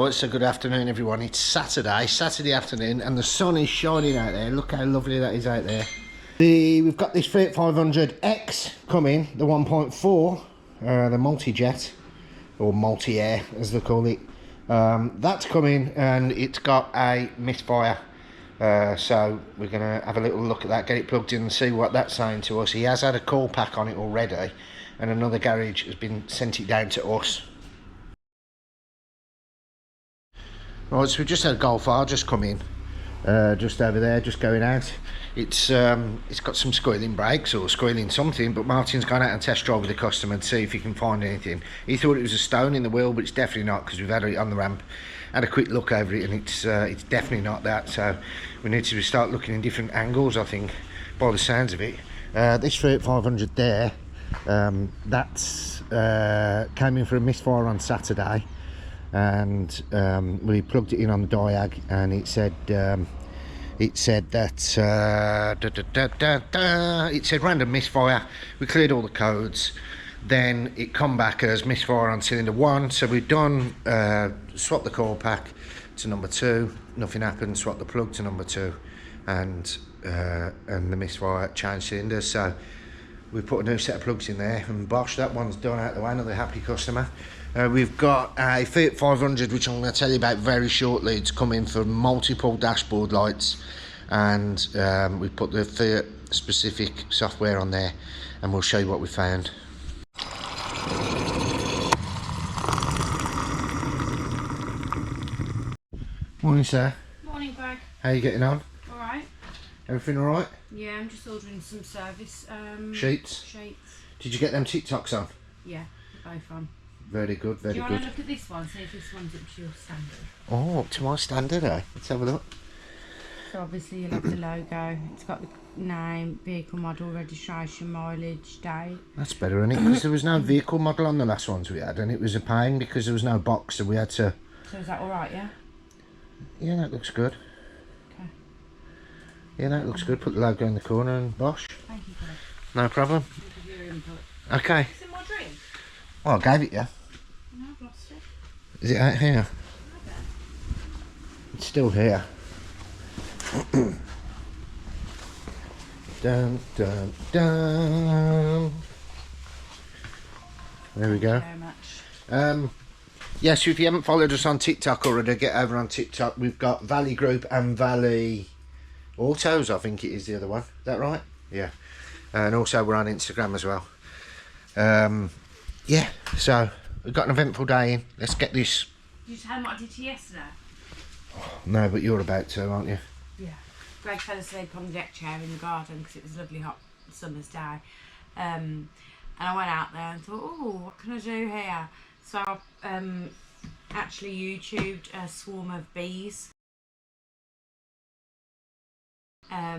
Right, so good afternoon everyone. It's Saturday afternoon, and the sun is shining out there. Look how lovely that is out there. We've got this Fiat 500X coming, the 1.4, the multi-jet, or multi-air as they call it. That's coming, and it's got a misfire. So we're going to have a little look at that, get it plugged in and see what that's saying to us. He has had a call pack on it already, and another garage has been sent it down to us. Right, so we just had a Golf R just come in, just over there, just going out. It's got some squealing brakes or squealing something, but Martin's gone out and test drive with the customer to see if he can find anything. He thought it was a stone in the wheel, but it's definitely not, because we've had it on the ramp, had a quick look over it, and it's definitely not that. So we need to start looking in different angles, I think, by the sounds of it. This Fiat 500 there, that's came in for a misfire on Saturday. And we plugged it in on the diag, and it said that it said random misfire. We cleared all the codes, then it come back as misfire on cylinder 1. So we've done swap the coil pack to number 2, nothing happened. Swap the plug to number 2, and the misfire changed cylinders. So we put a new set of plugs in there, and bosh, that one's done out the way. Another happy customer. We've got a Fiat 500, which I'm going to tell you about very shortly. It's coming for multiple dashboard lights, and we've put the Fiat specific software on there, and we'll show you what we found. Morning, sir. Morning, Greg. How are you getting on? All right. Everything all right? Yeah, I'm just ordering some service Sheets. Did you get them TikToks on? Yeah, both on. Very good, very good. Do you want to look at this one, see if this one's up to your standard? Oh, up to my standard, eh? Let's have a look. So obviously you'll have the logo. It's got the name, vehicle model, registration, mileage, date. That's better, isn't it? Because there was no vehicle model on the last ones we had, and it was a pain because there was no box, so we had to... So is that all right, yeah? Yeah, that looks good. Okay. Yeah, that looks good. Put the logo in the corner and bosh. Thank you, Greg. No problem. Thank you for your input. Okay. Is it my drink? Well, I gave it you. No, I've lost it. Is it out here? Okay. It's still here. Dun, dun, dun. There we go. Thank you very much. Yes, if you haven't followed us on TikTok already, get over on TikTok. We've got Valley Group and Valley Autos, I think it is the other one. Is that right? Yeah. And also we're on Instagram as well. Yeah, so we've got an eventful day in. Let's get this. You just had what I did to you yesterday? No, but you're about to, aren't you? Yeah. Greg fell asleep on the deck chair in the garden because it was a lovely hot summer's day. And I went out there and thought, oh, what can I do here? So I actually YouTubed a swarm of bees. I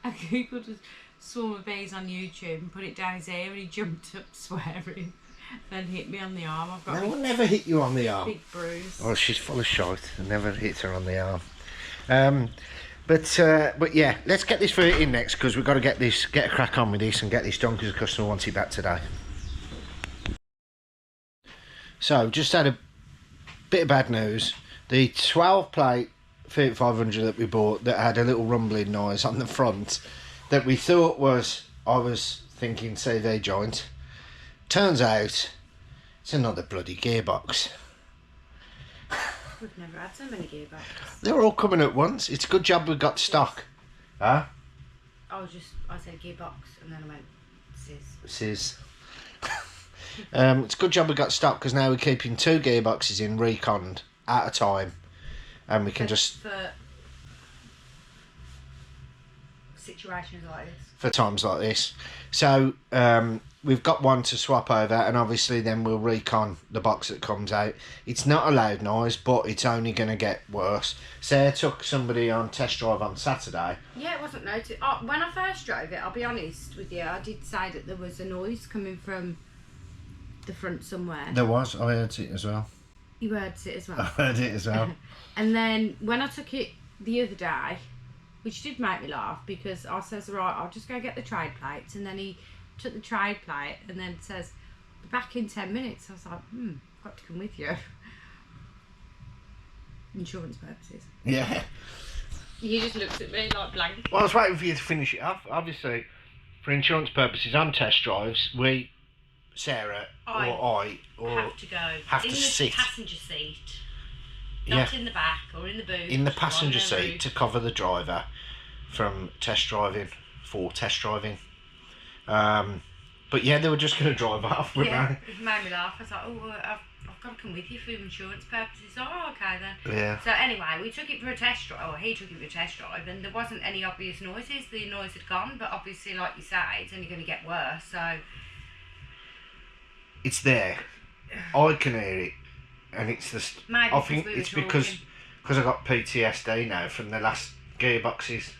googled a swarm of bees on YouTube and put it down his ear, and he jumped up swearing, then hit me on the arm. I've got I will never hit you on the arm. big bruise. Oh, she's full of shite. I never hit her on the arm. But yeah, let's get this Fiat in next, because we've got to get a crack on with this and get this done, because the customer wants it back today. So, just had a bit of bad news. The 12 plate Fiat 500 that we bought, that had a little rumbling noise on the front, that we thought was, I was thinking CV joint. Turns out it's another bloody gearbox. We've never had so many gearboxes. They're all coming at once. It's a good job we got stock. Huh? I said gearbox and then I went Sis. It's a good job we got stock, because now we're keeping 2 gearboxes in reconned at a time, and we can for situations like this. For times like this. So we've got one to swap over, and obviously then we'll recon the box that comes out. It's not a loud noise, but it's only going to get worse. Sarah took somebody on test drive on Saturday. Yeah, it wasn't noticed. Oh, when I first drove it, I'll be honest with you, I did say that there was a noise coming from the front somewhere. There was. I heard it as well. You heard it as well? I heard it as well. And then when I took it the other day, which did make me laugh, because I says, right, I'll just go get the trade plates, and then he took the trade plate and then says, back in 10 minutes. I was like, I've got to come with you. Insurance purposes. Yeah. You just looked at me like blank. Well, I was waiting for you to finish it up. Obviously, for insurance purposes, on test drives, we, Sarah, I have to go. have to sit. In the passenger seat. Not in the back or in the boot. In the passenger seat to cover the driver from test driving, for test driving. But yeah, they were just going to drive off. Yeah, it made me laugh. I was like, I've got to come with you for insurance purposes. Oh, okay then. Yeah. So anyway, we took it for a test drive, or he took it for a test drive, and there wasn't any obvious noises. The noise had gone, but obviously, like you say, it's only going to get worse, so... It's there. I can hear it. And it's the... Maybe I think it's because I got PTSD now from the last gearboxes.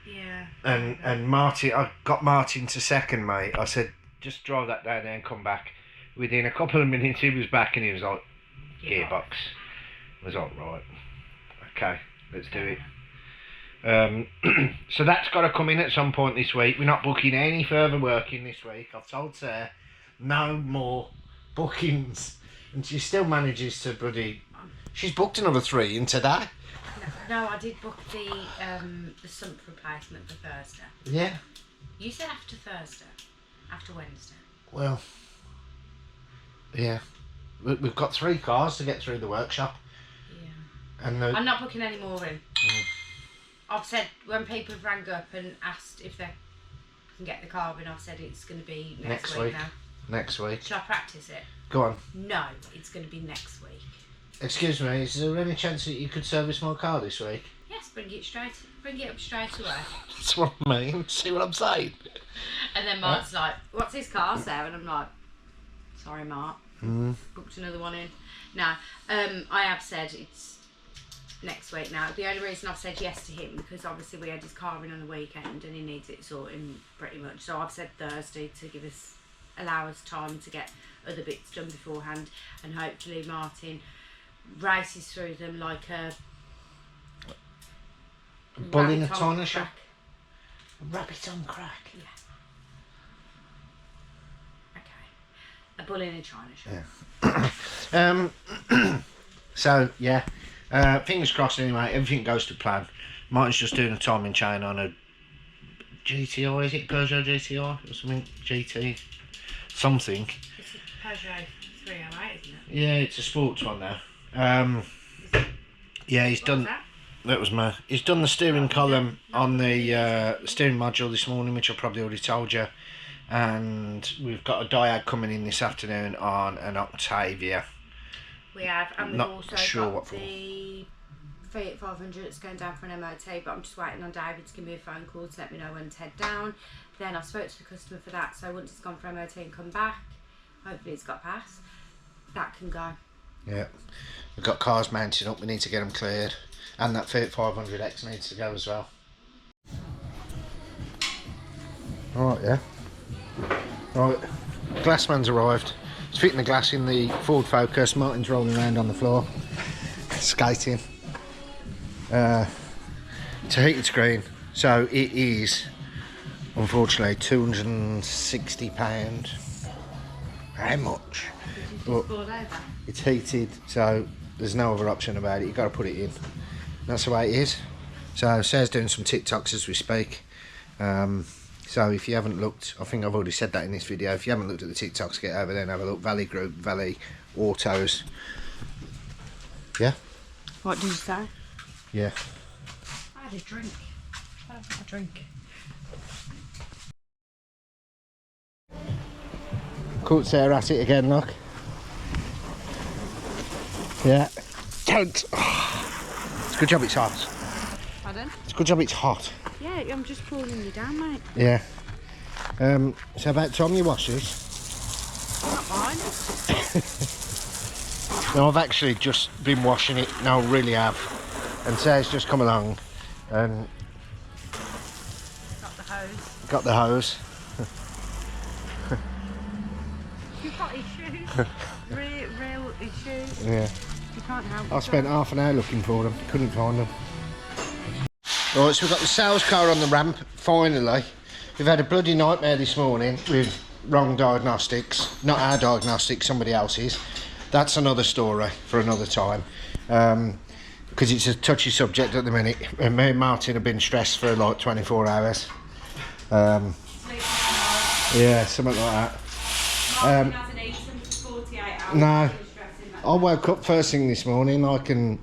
Yeah. And Martin, I got Martin to second, mate. I said, just drive that down there and come back. Within a couple of minutes, he was back and he was like, gearbox. I was like, right, okay, let's do it. So that's got to come in at some point this week. We're not booking any further work in this week. I've told Sarah, no more bookings. And she still manages to she's booked another 3 in today. No, I did book the sump replacement for Thursday. Yeah. You said after Thursday, after Wednesday. Well, yeah. We've got 3 cars to get through the workshop. Yeah. And I'm not booking any more in. I've said, when people have rang up and asked if they can get the car in, I've said it's going to be next week now. Next week. Shall I practice it? Go on. No, it's going to be next week. Excuse me, is there any chance that you could service my car this week? Yes, bring it up straight away. That's what I mean. See what I'm saying? And then Mark's like, what's his car, Sarah? And I'm like, sorry, Mark. Booked another one in. No, I have said it's next week now. The only reason I've said yes to him, because obviously we had his car in on the weekend and he needs it sorting pretty much. So I've said Thursday to allow us time to get other bits done beforehand, and hopefully Martin races through them like a bull in a china shop. A rabbit on crack. Yeah. Okay. A bull in a china shop. Yeah. So yeah, fingers crossed. Anyway, everything goes to plan. Martin's just doing a timing chain on a GTI. Is it Peugeot GTI or something? GT. Something. It's a Peugeot 308, isn't it? Yeah, it's a sports one now. Yeah, he's done. That was my. He's done the steering column on the steering module this morning, which I probably already told you. And we've got a diag coming in this afternoon on an Octavia. We have, and we've Not also sure got what for. the Fiat 500 that's going down for an MOT, but I'm just waiting on David to give me a phone call to let me know when to head down. Then I spoke to the customer for that, so once it's gone for MOT and come back, hopefully it's got passed, that can go. Yeah, we've got cars mounting up, we need to get them cleared. And that Fiat 500X needs to go as well. Alright, yeah. Right, glassman's arrived. He's fitting the glass in the Ford Focus. Martin's rolling around on the floor, skating. It's a heated screen, so it is, unfortunately, £260. How much? But it's heated, so there's no other option about it. You've got to put it in. That's the way it is. So Sarah's doing some TikToks as we speak. So if you haven't looked, I think I've already said that in this video. If you haven't looked at the TikToks, get over there and have a look. Valley Group, Valley Autos. Yeah? What did you say? Yeah. I had a drink. I had a drink. Caught Sarah at it again, look. Yeah. Don't. It's a good job it's hot. Pardon? It's a good job it's hot. Yeah, I'm just pulling you down, mate. Yeah. So about time you wash this. Not mine. No, I've actually just been washing it. No, I really have. And Sarah's just come along and Got the hose. got the hose. You've got issues. real issues. Yeah. You can't help I spent half an hour looking for them. Couldn't find them. Right, so we've got the sales car on the ramp, finally. We've had a bloody nightmare this morning with wrong diagnostics, not our diagnostics, somebody else's. That's another story for another time, because it's a touchy subject at the minute. And me and Martin have been stressed for like 24 hours. Yeah, something like that. Martin hasn't eaten for 48 hours. No, I woke up first thing this morning.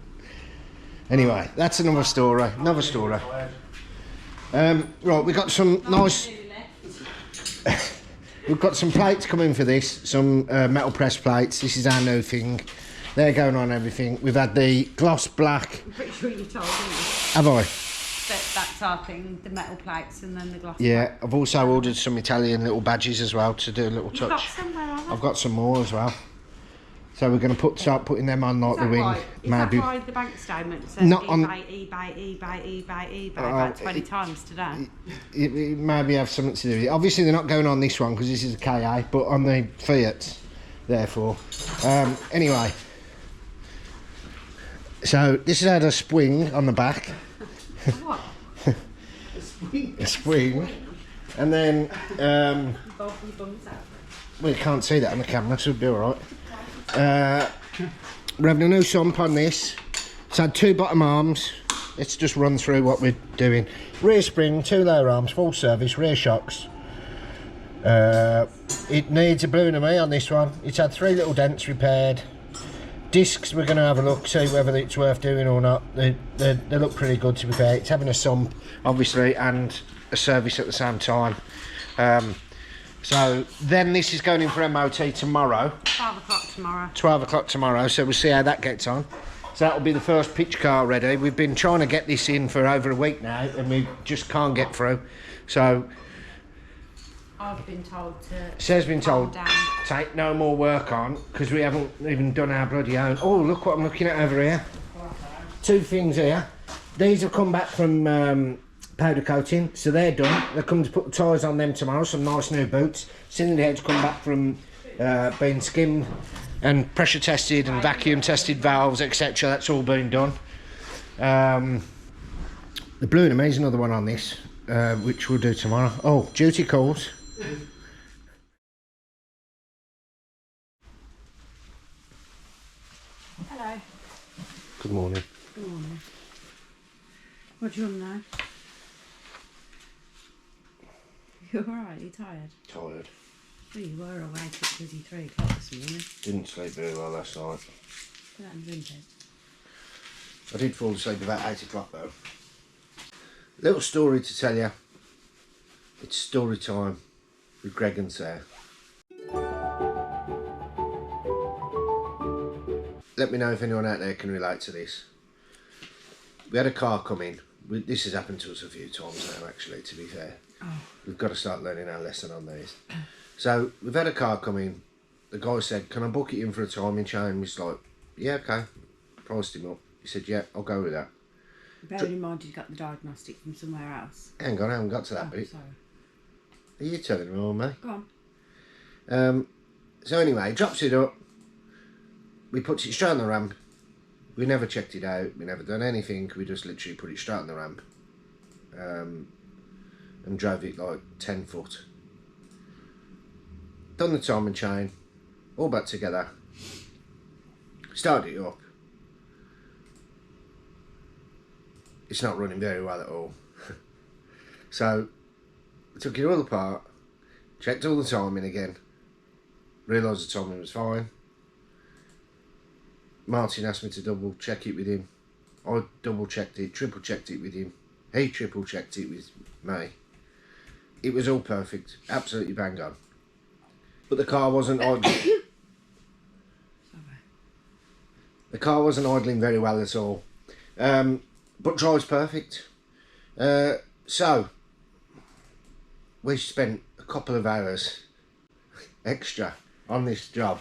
Anyway, that's another story. Right, we got some nice. We've got some plates coming for this. Some metal press plates. This is our new thing. They're going on everything. We've had the gloss black. I'm pretty sure you told me. Have I? That's our thing, the metal plates and then the gloss. Yeah, I've also ordered some Italian little badges as well to do a little touch. You've got some, where are they? I've got some more as well. So we're going to start putting them on like the wing. Right? Is maybe. that why the bank statement says Not on- eBay about 20 times today? It maybe have something to do with it. Obviously they're not going on this one because this is a KA, but on the Fiat, therefore. Anyway, so this has had a spring on the back. What? A spring. And then, Both your bums out. well, you can't see that on the camera, so it'll be alright. We're having a new sump on this. It's had 2 bottom arms. Let's just run through what we're doing. Rear spring, 2 lower arms, full service, rear shocks. It needs a balloon of me on this one. It's had 3 little dents repaired. Discs, we're going to have a look, see whether it's worth doing or not. They look pretty good, to be fair. It's having a sump, obviously, and a service at the same time. So then this is going in for MOT tomorrow. 12 o'clock tomorrow. 12 o'clock tomorrow, so we'll see how that gets on. So that'll be the first pitch car ready. We've been trying to get this in for over a week now, and we just can't get through. So I've been told to. Sarah's been told calm down. take no more work on because we haven't even done our bloody own. Oh, look what I'm looking at over here. 2 things here. These have come back from powder coating, so they're done. They're coming to put the tyres on them tomorrow. Some nice new boots. Cylinder come back from being skimmed and pressure tested and vacuum tested valves, etc. That's all been done. The Blue and Amaze, another one on this, which we'll do tomorrow. Oh, duty calls. Hello. Good morning. Good morning. What do you want to know? You're alright, you tired? Tired. Well, you were awake at busy 3 o'clock this morning. Didn't sleep very well last night. Go out and drink it. I did fall asleep about 8 o'clock though. Little story to tell you. It's story time with Greg and Sarah. Let me know if anyone out there can relate to this. We had a car come in. This has happened to us a few times now, actually, to be fair. Oh. We've got to start learning our lesson on these. So, we've had a car come in. The guy said, can I book it in for a timing chain? He's like, yeah, okay. Priced him up. He said, yeah, I'll go with that. Bearing in mind you got the diagnostic from somewhere else. Hang on, I haven't got to that Oh, bit. sorry. Are you telling me or me? Go on. So anyway, he drops it up. We put it straight on the ramp. We never checked it out. We never done anything. We just literally put it straight on the ramp. And drove it like 10 foot. Done the timing chain. All back together. Started it up. It's not running very well at all. So, we took it all apart. Checked all the timing again. Realised the timing was fine. Martin asked me to double check it with him. I double checked it, triple checked it with him. He triple checked it with me. It was all perfect, absolutely bang on. But the car wasn't idling. The car wasn't idling very well at all. But drives perfect. So we spent a couple of hours extra on this job.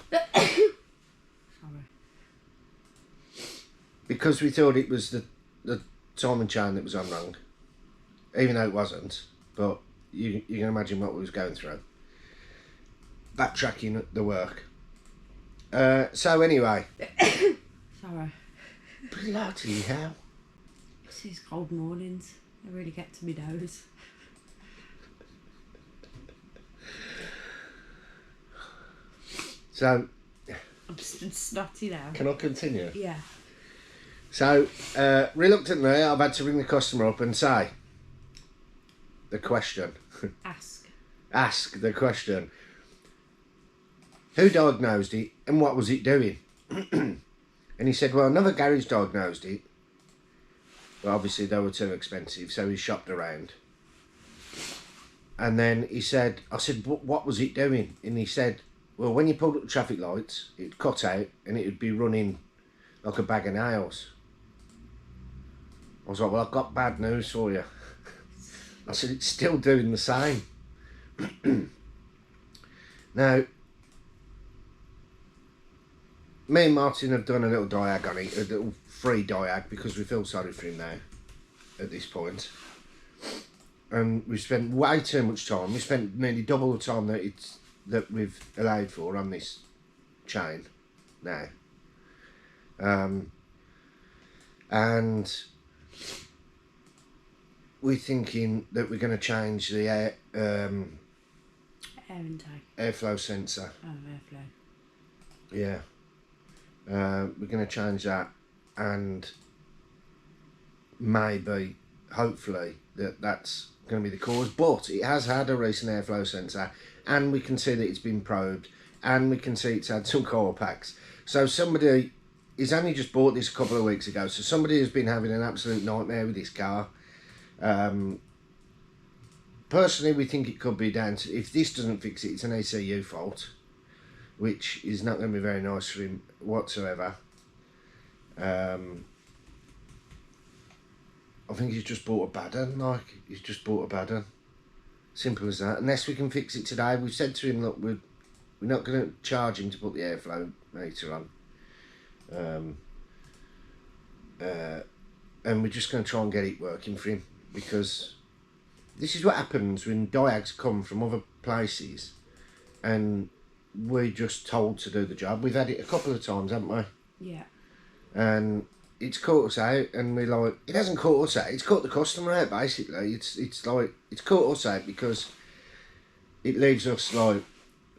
Because we thought it was the timing chain that was on wrong, even though it wasn't, but you can imagine what we was going through. Backtracking the work. So anyway. Sorry. Bloody hell. It's these cold mornings. They really get to me nose. So, I'm snotty now. can I continue? Yeah. So, reluctantly, I've had to ring the customer up and say the question. Ask the question. Who diagnosed it and what was it doing? And he said, well, another garage diagnosed it. But obviously they were too expensive, so he shopped around. And then he said, I said, what was it doing? And he said, well, when you pulled up the traffic lights, it'd cut out and it would be running like a bag of nails. I was like, well, I've got bad news for you. I said, it's still doing the same. Now, me and Martin have done a little diag on it, a little free diag, because we feel sorry for him now at this point. And we spent way too much time. We spent nearly double the time that we've allowed for on this chain now. And we're thinking that we're going to change the air intake. Airflow sensor. Oh, airflow. Yeah. We're going to change that, and maybe, hopefully, that's going to be the cause. But it has had a recent airflow sensor, and we can see that it's been probed, and we can see it's had some coil packs. So somebody he's only just bought this a couple of weeks ago, so somebody has been having an absolute nightmare with this car. Personally, we think it could be down to, if this doesn't fix it, it's an ECU fault, which is not going to be very nice for him whatsoever. I think he's just bought a bad one, he's just bought a bad one. Simple as that. Unless we can fix it today. We've said to him, look, we're not going to charge him to put the airflow meter on. And we're just going to try and get it working for him, because this is what happens when diags come from other places and we're just told to do the job. We've had it a couple of times, haven't we? Yeah. And it's caught us out, and we're like, it hasn't caught us out, it's caught the customer out, basically. It's like, it's caught us out because it leaves us like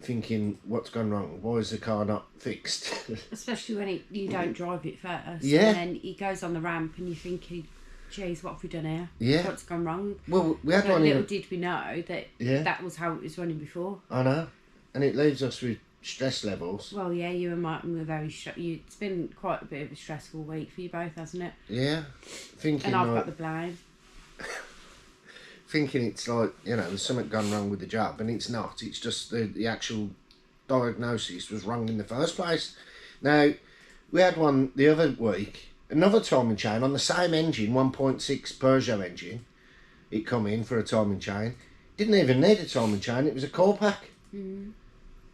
thinking, what's gone wrong? Why is the car not fixed? Especially when you don't drive it first. Yeah. And then it goes on the ramp and you're thinking, geez, what have we done here? Yeah. What's gone wrong? Well, we had But one little did we know that that was how it was running before. I know. And it leaves us with stress levels. Well, yeah, you and Martin were very it's been quite a bit of a stressful week for you both, hasn't it? Yeah. Thinking, and I've like, got the blame. Thinking it's like, there's something gone wrong with the job, and it's not. It's just the actual diagnosis was wrong in the first place. Now, we had one the other week, another timing chain on the same engine, 1.6 Peugeot engine. It come in for a timing chain. Didn't even need a timing chain, it was a coil pack. Mm.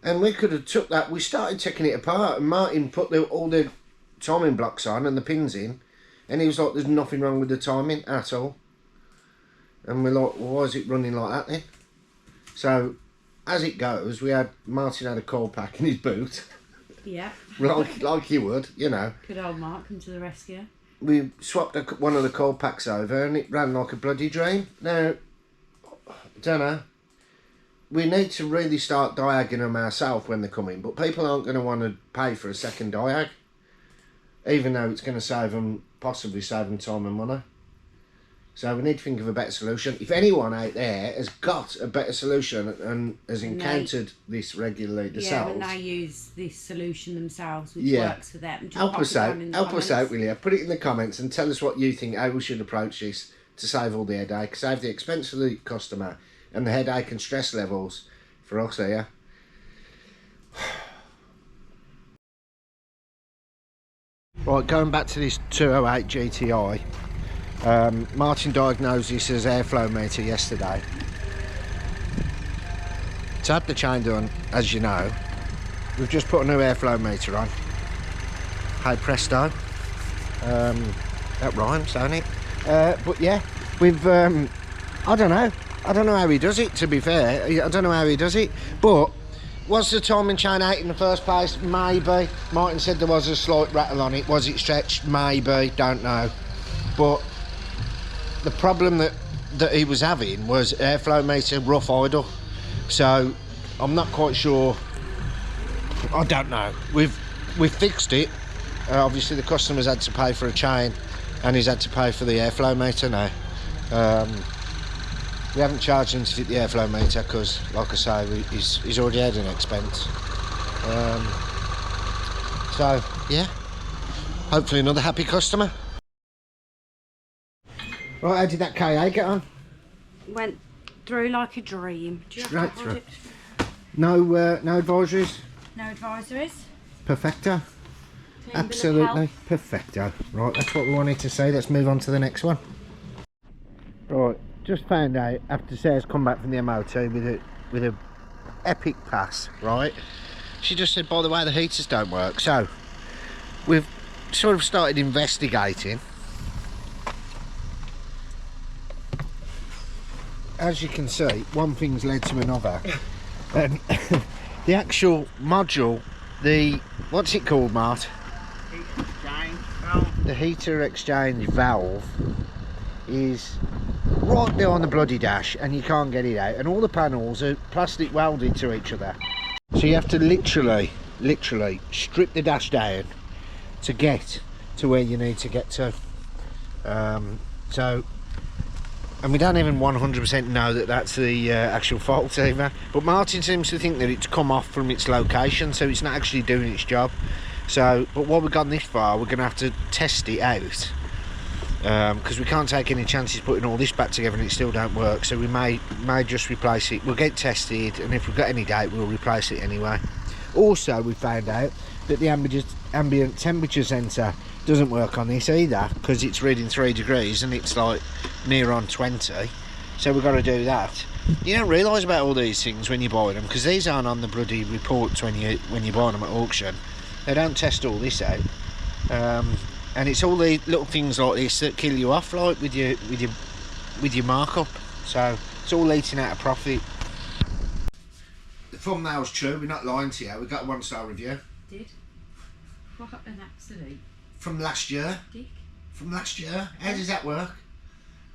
And we could have took that, we started taking it apart, and Martin put all the timing blocks on and the pins in, and he was like, there's nothing wrong with the timing at all. And we're like, well, why is it running like that then? So, as it goes, Martin had a coil pack in his boot. Yeah. like you would, Good old Mark come to the rescue. We swapped one of the coil packs over, and it ran like a bloody dream. Now, I don't know. We need to really start diagging them ourselves when they come in, but people aren't going to want to pay for a second diag, even though it's going to possibly save them time and money. So we need to think of a better solution. If anyone out there has got a better solution and has encountered this regularly themselves... Yeah, when they use this solution themselves, which works for them. Just help us out, will you? Put it in the comments and tell us what you think, how we should approach this to save all the headache, save the expense for the customer, and the headache and stress levels for us here. Right, going back to this 208 GTI. Martin diagnosed this as airflow meter yesterday. To have the chain done, as you know, we've just put a new airflow meter on. Hey presto. That rhymes, don't it? But yeah, we've I don't know how he does it, to be fair. I don't know how he does it, but was the timing chain out in the first place? Maybe. Martin said there was a slight rattle on it. Was it stretched? Maybe, don't know. But the problem that he was having was airflow meter rough idle. So I'm not quite sure I don't know. We've fixed it. Obviously the customer's had to pay for a chain and he's had to pay for the airflow meter now. We haven't charged him to fit the airflow meter because, like I say, he's already had an expense. So yeah, hopefully another happy customer. Right, how did that KA get on? Went through like a dream. Straight through. No advisories? No advisories. Perfecto. Absolutely perfecto. Right, that's what we wanted to say. Let's move on to the next one. Right, just found out after Sarah's come back from the MOT with a epic pass, right? She just said, by the way, the heaters don't work. So we've sort of started investigating. As you can see, one thing's led to another. And the actual module, what's it called, Mart? Heat exchange valve. The heater exchange valve is right there on the bloody dash and you can't get it out, and all the panels are plastic welded to each other, so you have to literally strip the dash down to get to where you need to get to. And we don't even 100% know that that's the actual fault either, but Martin seems to think that it's come off from its location, so it's not actually doing its job. So, but while we've gone this far, we're going to have to test it out, because we can't take any chances putting all this back together and it still don't work. So we may just replace it. We'll get it tested, and if we've got any doubt, we'll replace it anyway. Also, we found out that the ambient temperature sensor doesn't work on this either, because it's reading 3 degrees and it's like near on 20. So we've got to do that. You don't realise about all these things when you buy them, because these aren't on the bloody reports when you buy them at auction. They don't test all this out. And it's all the little things like this that kill you off, like with your markup. So it's all eating out of profit. The thumbnail's true, we're not lying to you. We got a 1-star review. Did? What an absolute from last year. dick. From last year. How does that work?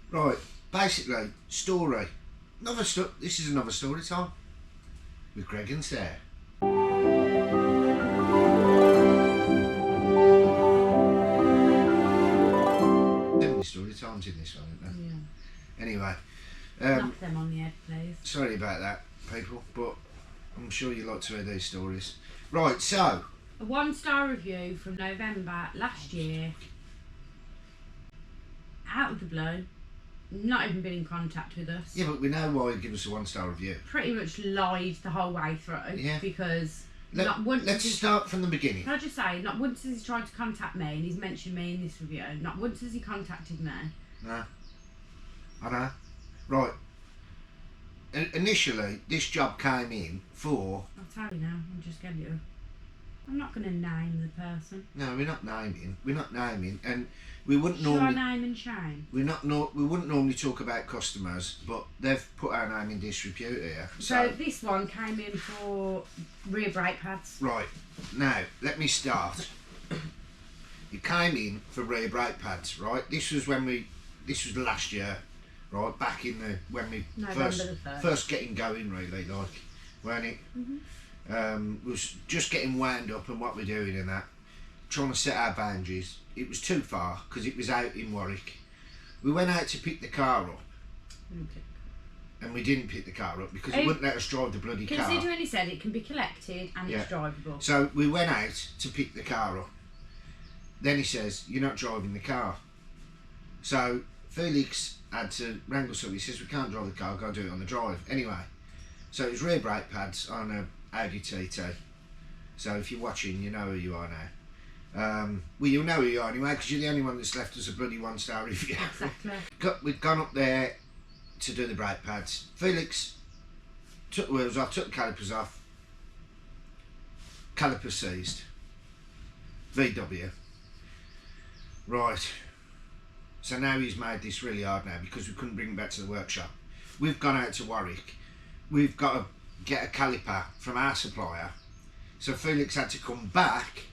Right, basically, story. This is another story time with Greg and Sarah. Story times in this one, isn't there? Yeah. Anyway, knock them on the head, please. Sorry about that, people, but I'm sure you like to hear these stories. Right, so a 1-star review from November last year, out of the blue, not even been in contact with us. Yeah, but we know why he'd give us a 1-star review. Pretty much lied the whole way through. Yeah. Because let's start from the beginning. Can I just say, not once has he tried to contact me, and he's mentioned me in this review. Not once has he contacted me. No. I know. Right. Initially, this job came in for... I'll tell you now, I'm not going to name the person. No, we're not naming, and we wouldn't normally... Should I name and shame? We wouldn't normally talk about customers, but they've put our name in disrepute here. So this one came in for rear brake pads. Right, now, let me start. It came in for rear brake pads, right? This was last year, right? Back in when we first getting going, really, like, weren't it? Was just getting wound up and what we're doing and that, trying to set our boundaries. It was too far because it was out in Warwick. We went out to pick the car up, and we didn't pick the car up because he wouldn't let us drive the bloody car. Considering he said it can be collected and it's drivable. So we went out to pick the car up. Then he says, "You're not driving the car." So Felix had to wrangle something. He says, "We can't drive the car, go do it on the drive." Anyway, so it was rear brake pads on a Audi TT. So if you're watching, you know who you are now. Well, you'll know who you are anyway, because you're the only one that's left us a bloody 1-star review. Exactly. We'd gone up there to do the brake pads. Felix took the wheels off, took the calipers off. Calipers seized. VW. Right. So now he's made this really hard now because we couldn't bring him back to the workshop. We've gone out to Warwick. We've got to get a caliper from our supplier. So Felix had to come back,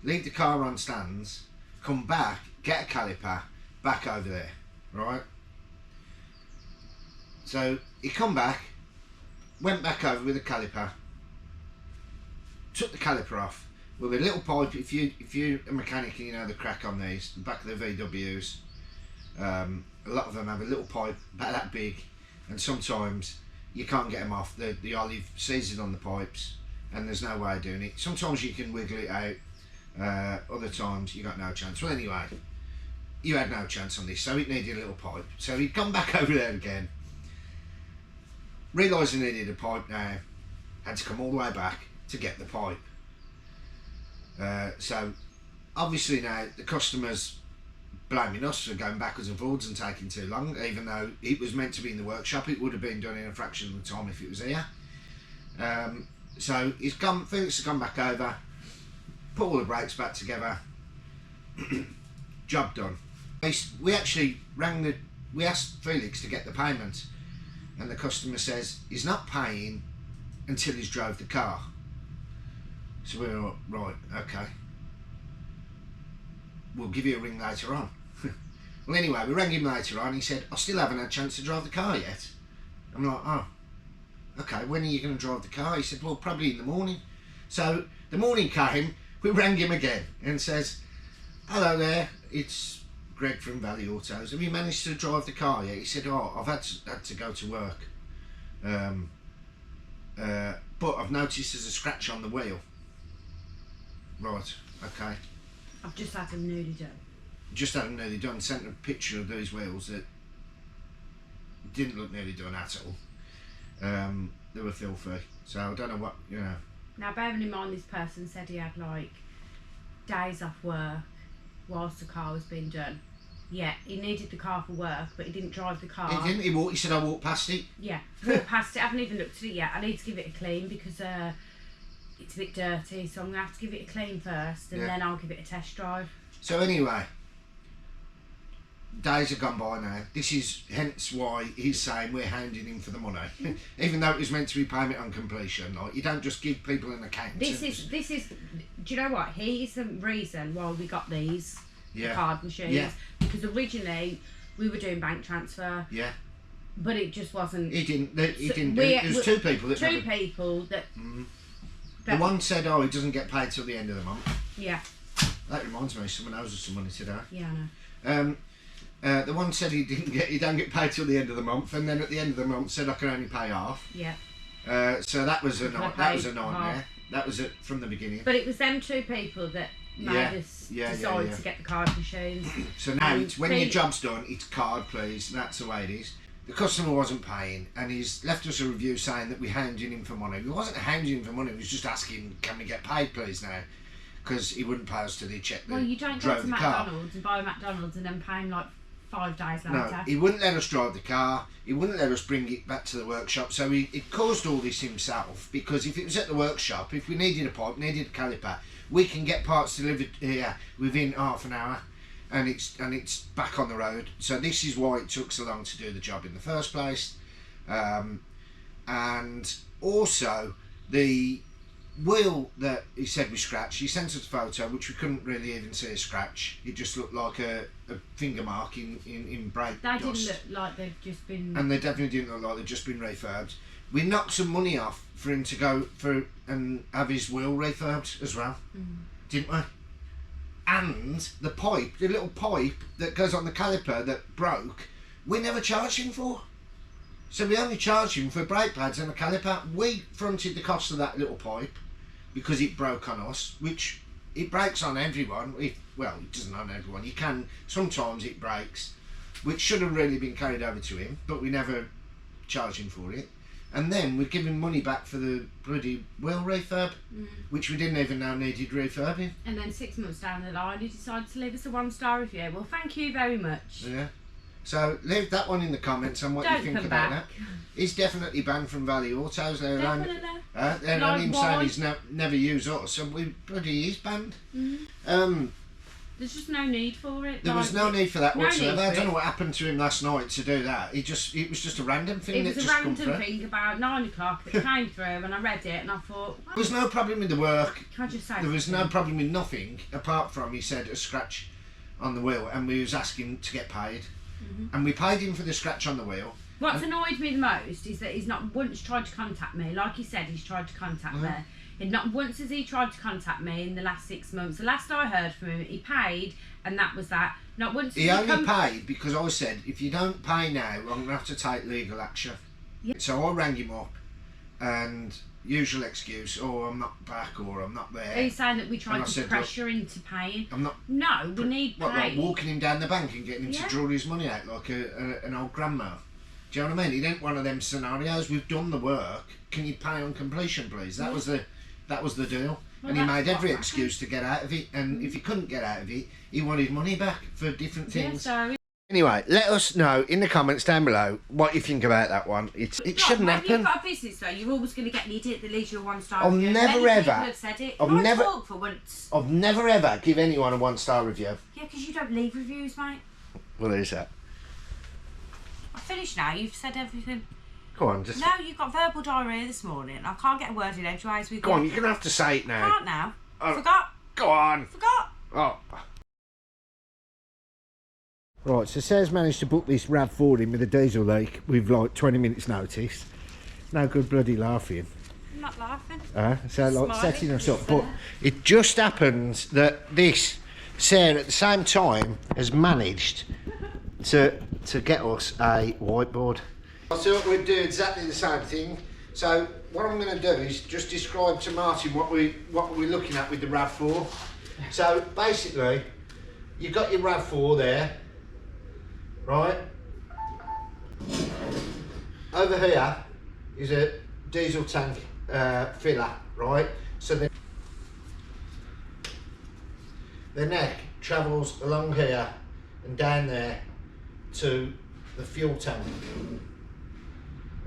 leave the car on stands, come back, get a caliper, back over there, right? So he come back, went back over with a caliper, took the caliper off. Well, the little pipe, if you're a mechanic and you know the crack on these, the back of the VWs, a lot of them have a little pipe about that big, and sometimes you can't get them off. The olive seizes on the pipes, and there's no way of doing it. Sometimes you can wiggle it out, other times you got no chance. Well, anyway, you had no chance on this, so it needed a little pipe. So he'd come back over there again, realising he needed a pipe now, had to come all the way back to get the pipe. So obviously now the customer's blaming us for going backwards and forwards and taking too long, even though it was meant to be in the workshop. It would have been done in a fraction of the time if it was here. So Felix has gone back over, put all the brakes back together, job done. We actually we asked Felix to get the payment, and the customer says he's not paying until he's drove the car. So we were right, okay, we'll give you a ring later on. Well, anyway, we rang him later on. He said, I still haven't had a chance to drive the car yet. I'm like, oh, okay, when are you going to drive the car? He said, well, probably in the morning. So the morning came, we rang him again and says, hello there, it's Greg from Valley Autos. Have you managed to drive the car yet? He said, oh, I've had to go to work. But I've noticed there's a scratch on the wheel. Right, okay. I've just had them newly done. Just had them nearly done. Sent a picture of those wheels that didn't look nearly done at all. They were filthy. So I don't know what, you know. Now, bearing in mind, this person said he had like days off work whilst the car was being done. Yeah, he needed the car for work, but he didn't drive the car. He didn't. He said, I walked past it. Yeah, walked past it. I haven't even looked at it yet. I need to give it a clean because it's a bit dirty, so I'm going to have to give it a clean first, and then I'll give it a test drive. So anyway, days have gone by now. This is hence why he's saying we're hounding him for the money, even though it was meant to be payment on completion. Like, you don't just give people an account. This is. Do you know what? He's the reason why we got these card machines. Yeah. Because originally we were doing bank transfer. Yeah. But it just wasn't. He didn't. There was two people that. The one said, "Oh, he doesn't get paid till the end of the month." Yeah. That reminds me, someone owes us some money today. Yeah, I know. The one said he don't get paid till the end of the month, and then at the end of the month said I can only pay half. Yeah. So that was a nightmare. That was it from the beginning. But it was them two people that made us decide to get the card machines. So now when your job's done, it's card, please. That's the way it is. The customer wasn't paying, and he's left us a review saying that we're hounding him for money. We wasn't hounding him for money. We was just asking, can we get paid, please, now? Because he wouldn't pay us till he checked the Well, you don't go to McDonald's and buy a McDonald's and then pay him like 5 days later. No, he wouldn't let us drive the car. He wouldn't let us bring it back to the workshop. So he caused all this himself, because if it was at the workshop, if we needed a pipe, needed a caliper, we can get parts delivered here within half an hour, and it's back on the road. So this is why it took so long to do the job in the first place. And also the wheel that he said we scratched, he sent us a photo which we couldn't really even see a scratch. It just looked like a finger mark in brake They dust. didn't look like they've just been. And they definitely didn't look like they'd just been refurbed. We knocked some money off for him to go for and have his wheel refurbed as well, didn't we? And the pipe, the little pipe that goes on the caliper that broke, we never charged him for. So we only charged him for brake pads and a caliper. We fronted the cost of that little pipe because it broke on us, which it breaks on everyone. Well, it doesn't on everyone. You can, sometimes it breaks, which should have really been carried over to him, but we never charged him for it. And then we give him money back for the bloody wheel refurb, which we didn't even know needed refurbing. And then 6 months down the line, he decided to leave us a 1-star review. Well, thank you very much. Yeah. So leave that one in the comments on what you think about that. He's definitely banned from Valley Autos. They're only him saying he's never used us, so we bloody is banned. There's just no need for it. There was no need for that whatsoever. I don't know what happened to him last night to do that. It was just a random thing. It was a random thing about 9 o'clock that came through, and I read it and I thought, there was no problem with the work. Can I just say there was no problem with nothing apart from, he said, a scratch on the wheel, and we was asking to get paid. And we paid him for the scratch on the wheel. What's annoyed me the most is that he's not once tried to contact me. Like he said, he's tried to contact me. And not once has he tried to contact me in the last 6 months. The last I heard from him, he paid, and that was that. Not once. He only paid because I said, if you don't pay now, I'm going to have to take legal action. Yeah. So I rang him up, and usual excuse, oh, I'm not back, or I'm not there. He's saying that we tried to pressure him to paying. I'm not. No, we need pay. What, like walking him down the bank and getting him to draw his money out like an old grandma? Do you know what I mean? It ain't one of them scenarios. We've done the work. Can you pay on completion, please? That was the deal. Well, and he made every excuse to get out of it. And if he couldn't get out of it, he wanted money back for different things. Yeah, so anyway, let us know in the comments down below what you think about that one. It shouldn't happen. When you've got a business though, you're always going to get an idiot that leaves you a 1-star review. Never ever. Have said it. Talk for once. I've never ever give anyone a 1-star review. Yeah, because you don't leave reviews, mate. Well, there's that. I've finished now. You've said everything. Go on, just. No, you've got verbal diarrhea this morning. I can't get a word in edgeways with you. Go on, you're gonna have to say it now. I can't now. Forgot. Go on. Forgot. Oh. Right, so Sarah's managed to book this RAV4 in with a diesel leak with like 20 minutes notice. No good bloody laughing. I'm not laughing. So like setting us up. But it just happens that this, Sarah at the same time has managed to get us a whiteboard. I thought we'd do exactly the same thing. So what I'm going to do is just describe to Martin what we're looking at with the RAV4. So basically, you've got your RAV4 there, right? Over here is a diesel tank filler, right? So the neck travels along here and down there to the fuel tank,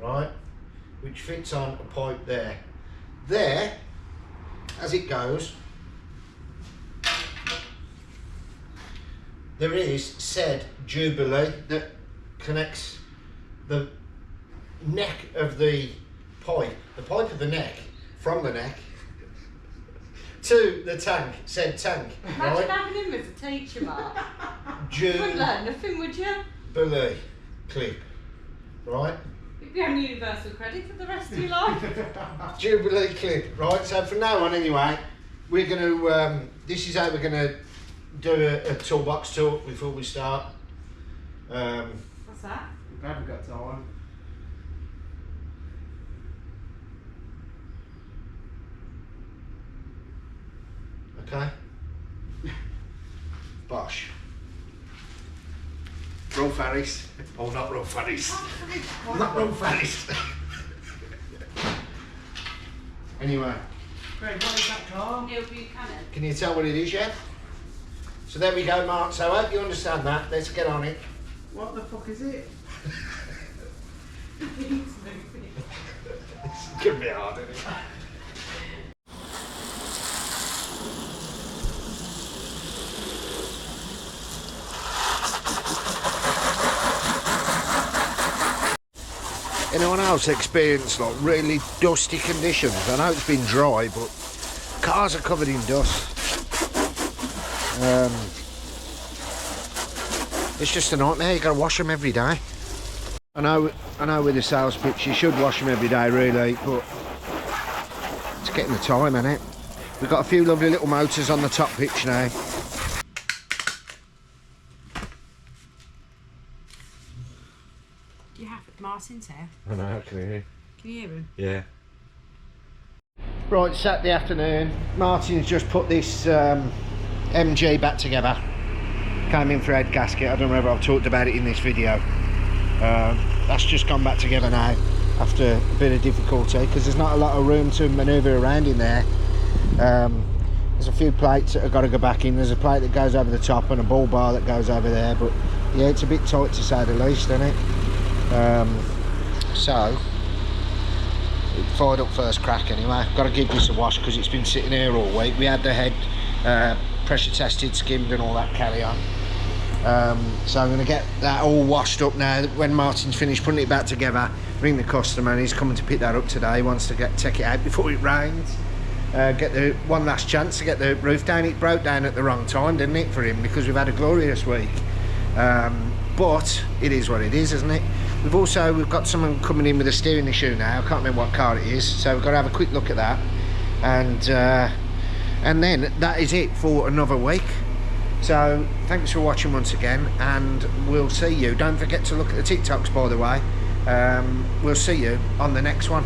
right? Which fits on a pipe there. There, as it goes, there is said Jubilee that connects the neck of the pipe of the neck, from the neck to the tank, said tank. Imagine having him as a teacher, Mark. You wouldn't learn nothing, would you? Jubilee clip, right? You'd be on universal credit for the rest of your life. Jubilee clip, right? So from now on, anyway, we're going to. This is how we're going to do a toolbox talk before we start. What's that? I haven't got time. Okay. Bosh. Rolf Harris. Oh, not Rolf Harris. Not Rolf Harris. Anyway. Great, what is that car? Neil Buchanan. Can you tell what it is yet? So there we go, Mark. So I hope you understand that. Let's get on it. What the fuck is it? It's gonna be hard, isn't it? Anyone else experienced like really dusty conditions? I know it's been dry, but cars are covered in dust. It's just a nightmare. You got to wash them every day. I know with the sales pitch you should wash them every day, really, but it's getting the time, isn't it? We've got a few lovely little motors on the top pitch now. Do you have Martin's here? I know, can you hear? Can you hear him? Yeah. Right, Saturday afternoon. Martin's just put this MG back together. Came in for head gasket. I don't know whether I've talked about it in this video. That's just gone back together now after a bit of difficulty because there's not a lot of room to manoeuvre around in there. There's a few plates that have got to go back in. There's a plate that goes over the top and a bull bar that goes over there, but yeah, it's a bit tight to say the least, isn't it? So it fired up first crack anyway. Got to give this a wash because it's been sitting here all week. We had the head pressure tested, skimmed and all that carry on. So I'm going to get that all washed up now. When Martin's finished putting it back together, ring the customer, and he's coming to pick that up today. He wants to take it out before it rains. Get the one last chance to get the roof down. It broke down at the wrong time, didn't it, for him, because we've had a glorious week. But it is what it is, isn't it? We've got someone coming in with a steering issue now. I can't remember what car it is, so we've got to have a quick look at that. and then that is it for another week. So thanks for watching once again, and we'll see you. Don't forget to look at the TikToks, by the way. We'll see you on the next one.